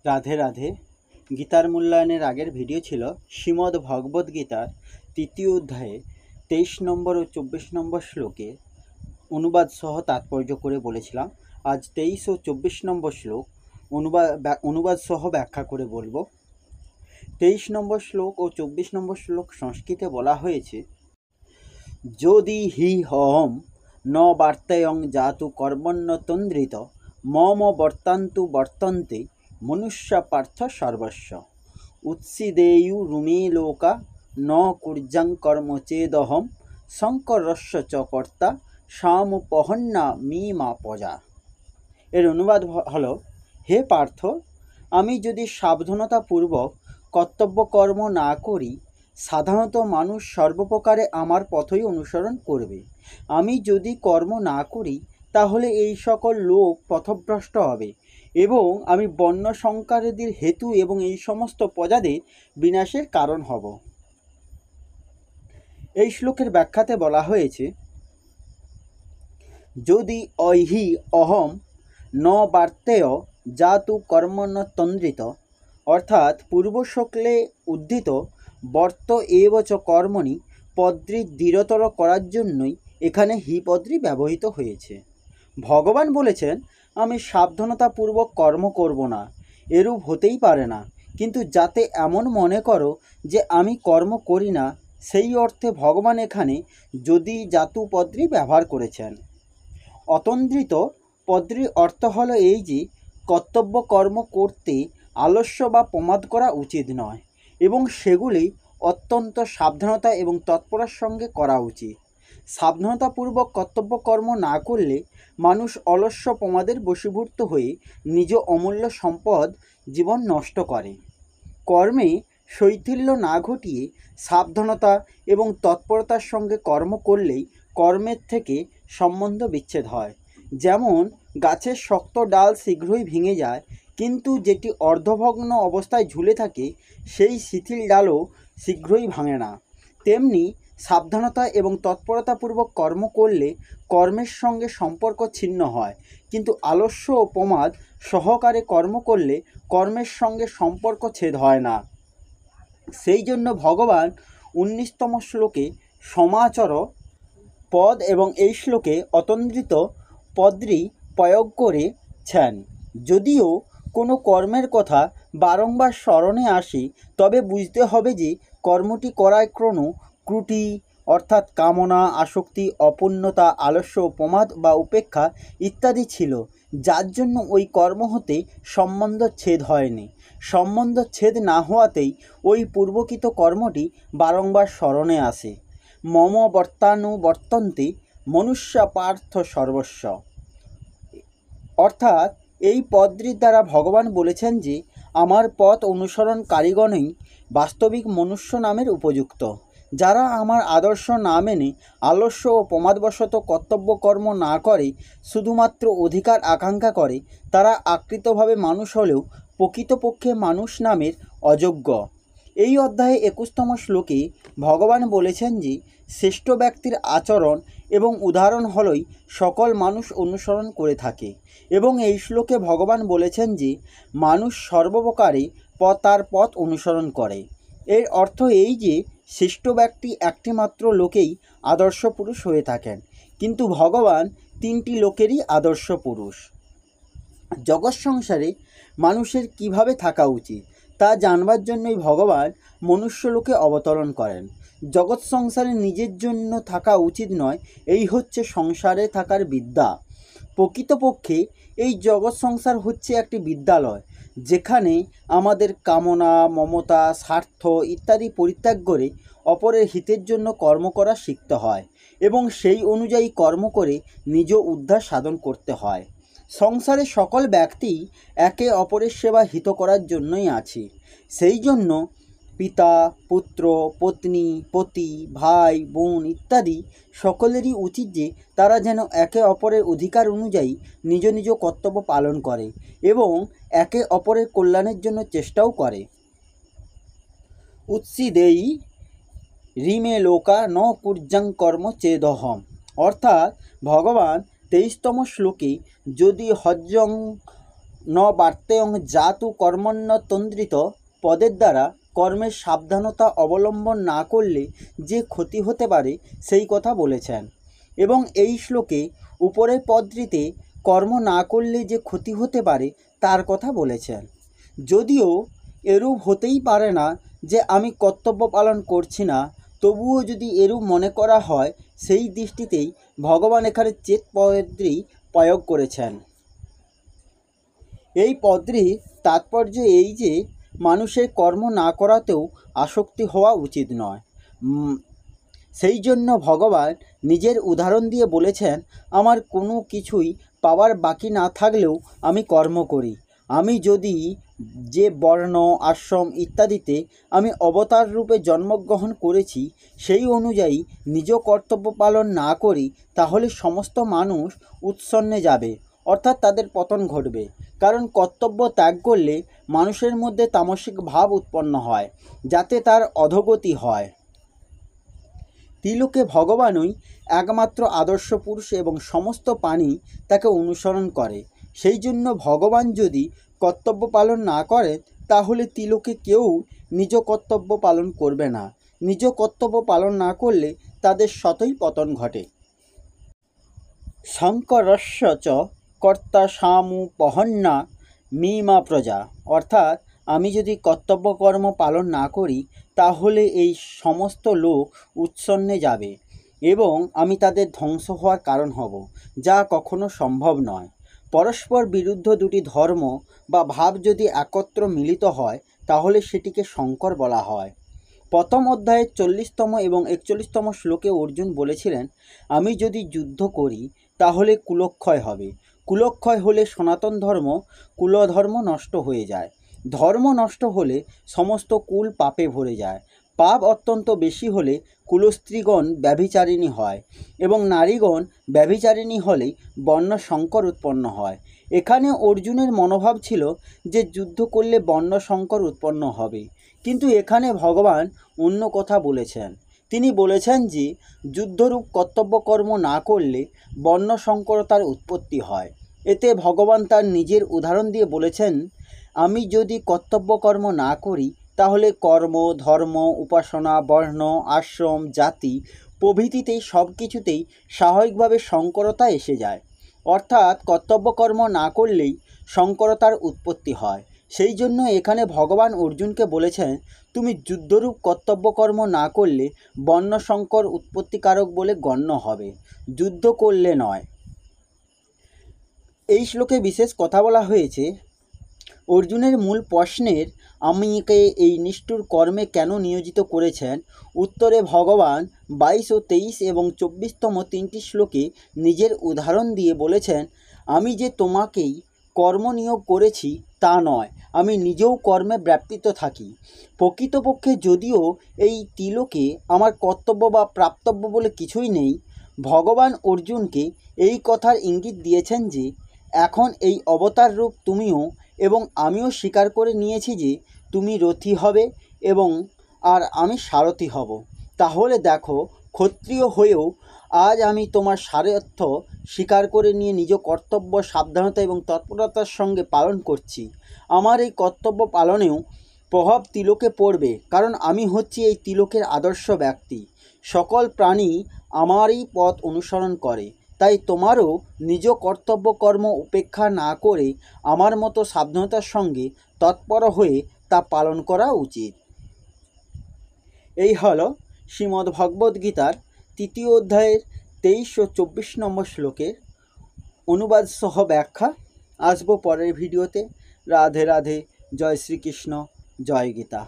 রাধে রাধে। গীতার মূল্যায়নের আগের ভিডিও ছিল শ্রীমদ্ ভগবদ্ গীতার ৩য় অধ্যায়ে ২৩ নম্বর ও ২৪ নম্বর শ্লোকে অনুবাদ সহ তাৎপর্য করে বলেছিলাম। আজ ২৩ ও ২৪ নম্বর শ্লোক অনুবাদ সহ ব্যাখ্যা করে বলবো। ২৩ নম্বর শ্লোক ও ২৪ নম্বর শ্লোক সংস্কৃতে বলা হয়েছে, যদি হি হম ন বার্তায়ং জাতু কর্মণ্য তন্দ্রিত মম বর্তান্তু বর্তন্তে মনুষ্য পার্থ সর্বস্ব উৎসিদেয়ু রুমে লোকা ন কুর্যাং কর্ম চেদহম শঙ্করস্য চ কর্তা সামুপহন্না মীমা পজা। এর অনুবাদ হলো, হে পার্থ, আমি যদি সাবধানতাপূর্বক কর্তব্য কর্ম না করি, সাধারণত মানুষ সর্বপ্রকারে আমার পথই অনুসরণ করবে। আমি যদি কর্ম না করি, তাহলে এই সকল লোক পথভ্রষ্ট হবে এবং আমি বর্ণ সংকারাদির হেতু এবং এই সমস্ত প্রজাদের বিনাশের কারণ হব। এই শ্লোকের ব্যাখ্যাতে বলা হয়েছে, যদি ঐহি অহম ন বার্তেয় জাতু কর্মণ্য তন্দ্রিত, অর্থাৎ পূর্বশ্লোকে উদ্ধৃত বর্ত এবচ কর্মণি পদ্রি দৃঢ়তর করার জন্যই এখানে হি পদ্রি ব্যবহৃত হয়েছে। ভগবান বলেছেন, আমি সাবধানতাপূর্বক কর্ম করব না, এরূপ হতেই পারে না, কিন্তু যাতে এমন মনে করো যে আমি কর্ম করি না, সেই অর্থে ভগবান এখানে যদি জাতু পদ্রি ব্যবহার করেছেন। অতন্দ্রিত পদ্রির অর্থ হলো এই যে কর্তব্য কর্ম করতে আলস্য বা প্রমাদ করা উচিত নয় এবং সেগুলি অত্যন্ত সাবধানতা এবং তৎপরতার সঙ্গে করা উচিত। সাবধানতাপূর্বক কর্তব্য কর্ম না করলে মানুষ অলস্য প্রমাদের বশীভূত হয়ে নিজ অমূল্য সম্পদ জীবন নষ্ট করে। কর্মে শৈথিল্য না ঘটিয়ে সাবধানতা এবং তৎপরতার সঙ্গে কর্ম করলেই কর্মের থেকে সম্বন্ধ বিচ্ছেদ হয়। যেমন গাছের শক্ত ডাল শীঘ্রই ভেঙে যায়, কিন্তু যেটি অর্ধভগ্ন অবস্থায় ঝুলে থাকে সেই শিথিল ডালও শীঘ্রই ভাঙে না। তেমনি সাবধানতা এবং তৎপরতাপূর্বক কর্ম করলে কর্মের সঙ্গে সম্পর্ক ছিন্ন হয়, কিন্তু আলস্য ও প্রমাদ সহকারে কর্ম করলে কর্মের সঙ্গে সম্পর্ক ছেদ হয় না। সেই জন্য ভগবান ১৯তম শ্লোকে সমাচর পদ এবং এই শ্লোকে অতন্দ্রিত পদ্রি প্রয়োগ করেছেন। যদিও কোনো কর্মের কথা বারংবার স্মরণে আসে, তবে বুঝতে হবে যে কর্মটি করায় কোনো ত্রুটি অর্থাৎ কামনা, আসক্তি, অপূর্ণতা, আলস্য, প্রমাদ বা উপেক্ষা ইত্যাদি ছিল, যার জন্য ওই কর্ম হতে সম্বন্ধ ছেদ হয়নি। সম্বন্ধ ছেদ না হওয়াতেই ওই পূর্বকৃত কর্মটি বারংবার স্মরণে আসে। মম বর্তানুবর্তন্তে মনুষ্য পার্থ সর্বস্ব, অর্থাৎ এই পদ্রির দ্বারা ভগবান বলেছেন যে আমার পথ অনুসরণকারীগণই বাস্তবিক মনুষ্য নামের উপযুক্ত। যারা আমার আদর্শ না মেনে আলস্য ও প্রমাদবশত কর্তব্য কর্ম না করে, শুধুমাত্র অধিকার আকাঙ্ক্ষা করে, তারা আকৃতভাবে মানুষ হলেও প্রকৃতপক্ষে মানুষ নামের অযোগ্য। এই অধ্যায়ে ২১তম শ্লোকে ভগবান বলেছেন যে শ্রেষ্ঠ ব্যক্তির আচরণ এবং উদাহরণ হলই সকল মানুষ অনুসরণ করে থাকে, এবং এই শ্লোকে ভগবান বলেছেন যে মানুষ সর্বপ্রকারে তার পথ অনুসরণ করে। এর অর্থ এই যে শ্রেষ্ঠ ব্যক্তি একটিমাত্র লোকেই আদর্শ পুরুষ হয়ে থাকেন, কিন্তু ভগবান তিনটি লোকেরই আদর্শ পুরুষ। জগৎ সংসারে মানুষের কিভাবে থাকা উচিত তা জানবার জন্যই ভগবান মনুষ্যলোকে অবতরণ করেন। জগৎ সংসারে নিজের জন্য থাকা উচিত নয়, এই হচ্ছে সংসারে থাকার বিদ্যা। প্রকৃতপক্ষে এই জগৎ সংসার হচ্ছে একটি বিদ্যালয়, যেখানে আমাদের কামনা, মমতা, স্বার্থ ইত্যাদি পরিত্যাগ করে অপরের হিতের জন্য কর্ম করা শিখতে হয় এবং সেই অনুযায়ী কর্ম করে নিজ উদ্ধার সাধন করতে হয়। সংসারে সকল ব্যক্তি একে অপরের সেবা হিত করার জন্যই আছে। সেই জন্য পিতা, পুত্র, পত্নী, পতি, ভাই, বোন ইত্যাদি সকলেরই উচিত যে তারা যেন একে অপরের অধিকার অনুযায়ী নিজ নিজ কর্তব্য পালন করে এবং একে অপরের কল্যাণের জন্য চেষ্টাও করে। উৎসিদেয়ী রিমে লোকা ন কুর্যাং কর্ম চেদহম, অর্থাৎ ভগবান ২৩তম শ্লোকে যদি হজ্জং ন বার্তেয়ং জাতু কর্মণ্য তন্দ্রিত পদের দ্বারা কর্মের সাবধানতা অবলম্বন না করলে যে ক্ষতি হতে পারে সেই কথা বলেছেন। এবং এই শ্লোকে উপরের পদটিতে কর্ম না করলে যে ক্ষতি হতে পারে তার কথা বলেছেন। যদিও এরূপ হতেই পারে না যে আমি কর্তব্য পালন করছি না, তবুও যদি এরূপ মনে করা হয় সেই দৃষ্টিতেই ভগবান এখানে চেত পদটি প্রয়োগ করেছেন। এই পদটির তাৎপর্য এই যে মানুষের কর্ম না করাতেও আসক্তি হওয়া উচিত নয়। সেই জন্য ভগবান নিজের উদাহরণ দিয়ে বলেছেন, আমার কোনো কিছুই পাওয়ার বাকি না থাকলেও আমি কর্ম করি। আমি যদি যে বর্ণ আশ্রম ইত্যাদিতে আমি অবতার রূপে জন্মগ্রহণ করেছি সেই অনুযায়ী নিজ কর্তব্য পালন না করি, তাহলে সমস্ত মানুষ উৎসন্নে যাবে, অর্থাৎ তাদের পতন ঘটবে। কারণ কর্তব্য ত্যাগ করলে মানুষের মধ্যে তামসিক ভাব উৎপন্ন হয়, যাতে তার অধোগতি হয়। ত্রিলোকে ভগবানই একমাত্র আদর্শ পুরুষ এবং সমস্ত প্রাণী তাকে অনুসরণ করে। সেই জন্য ভগবান যদি কর্তব্য পালন না করেন, তাহলে ত্রিলোকে কেউ নিজ কর্তব্য পালন করবে না। নিজ কর্তব্য পালন না করলে তাদের স্বতই পতন ঘটে। শঙ্করস্য চ কর্তা সামুপহন্না মীমা প্রজা, অর্থাৎ আমি যদি কর্তব্য কর্ম পালন না করি তাহলে এই সমস্ত লোক উৎসন্নে যাবে এবং আমি তাদের ধ্বংস হওয়ার কারণ হব, যা কখনো সম্ভব নয়। পরস্পর বিরুদ্ধ দুটি ধর্ম বা ভাব যদি একত্র মিলিত হয় তাহলে সেটিকে শঙ্কর বলা হয়। প্রথম অধ্যায়ের 40তম এবং 41তম শ্লোকে অর্জুন বলেছিলেন, আমি যদি যুদ্ধ করি তাহলে কুলক্ষয় হবে। কুলক্ষয় হলে সনাতন ধর্ম কুলধর্ম নষ্ট হয়ে যায়। ধর্ম নষ্ট হলে সমস্ত কুল পাপে ভরে যায়। পাপ অত্যন্ত বেশি হলে কুলস্ত্রীগণ ব্যভিচারিণী হয় এবং নারীগণ ব্যভিচারিণী হলেই বর্ণ সংকর উৎপন্ন হয়। এখানে অর্জুনের মনোভাব ছিল যে যুদ্ধ করলে বর্ণ সংকর উৎপন্ন হবে, কিন্তু এখানে ভগবান অন্য কথা বলেছেন। তিনি বলেছেন যে যুদ্ধরূপ কর্তব্য কর্ম না করলে বর্ণ সংকরতার উৎপত্তি হয়। এতে ভগবান তার নিজের উদাহরণ দিয়ে বলেছেন, আমি যদি কর্তব্য কর্ম না করি তাহলে কর্ম, ধর্ম, উপাসনা, বর্ণ, আশ্রম, জাতি প্রভৃতিতেই সব কিছুতেই স্বাভাবিকভাবে সংকরতা এসে যায়। অর্থাৎ কর্তব্য কর্ম না করলেই সংকরতার উৎপত্তি হয়। সেই জন্য এখানে ভগবান অর্জুনকে বলেছেন, তুমি যুদ্ধরূপ কর্তব্য কর্ম না করলে বর্ণ সংকর উৎপত্তিকারক বলে গণ্য হবে, যুদ্ধ করলে নয়। এই শ্লোকে বিশেষ কথা বলা হয়েছে। অর্জুনের মূল প্রশ্নের আমাকে এই নিষ্ঠুর কর্মে কেন নিয়োজিত করেছেন, উত্তরে ভগবান 22 ও 23 এবং 24তম 3টি শ্লোকে নিজের উদাহরণ দিয়ে বলেছেন, আমি যে তোমাকেই কর্ম নিয়োগ করেছি তা নয়, আমি নিজেও কর্মে ব্যাপৃত থাকি। প্রকৃতপক্ষে যদিও এই ত্রিলোকে আমার কর্তব্য বা প্রাপ্তব্য বলে কিছুই নেই, ভগবান অর্জুনকে এই কথার ইঙ্গিত দিয়েছেন যে এখন এই অবতার রূপ তুমিও এবং আমিও স্বীকার করে নিয়েছি যে তুমি রথী হবে এবং আর আমি সারথি হব। তাহলে দেখো, ক্ষত্রিয় হয়েও আজ আমি তোমার সারথ্য স্বীকার করে নিয়ে নিজ কর্তব্য সাবধানতা এবং তৎপরতার সঙ্গে পালন করছি। আমার এই কর্তব্য পালনেও প্রভাব তিলকে পড়বে, কারণ আমি হচ্ছি এই তিলকের আদর্শ ব্যক্তি। সকল প্রাণী আমারই পথ অনুসরণ করে, তাই তোমারও নিজ কর্তব্য কর্ম উপেক্ষা না করে আমার মতো সাবধানতার সঙ্গে তৎপর হয়ে তা পালন করা উচিত। এই হলো শ্রীমদ্ভগবদ্গীতার 3য় অধ্যায়ের 23 ও 24 নম্বর শ্লোকের অনুবাদ সহ ব্যাখ্যা। আসবো পরের ভিডিওতে। রাধে রাধে, জয় শ্রীকৃষ্ণ, জয় গীতা।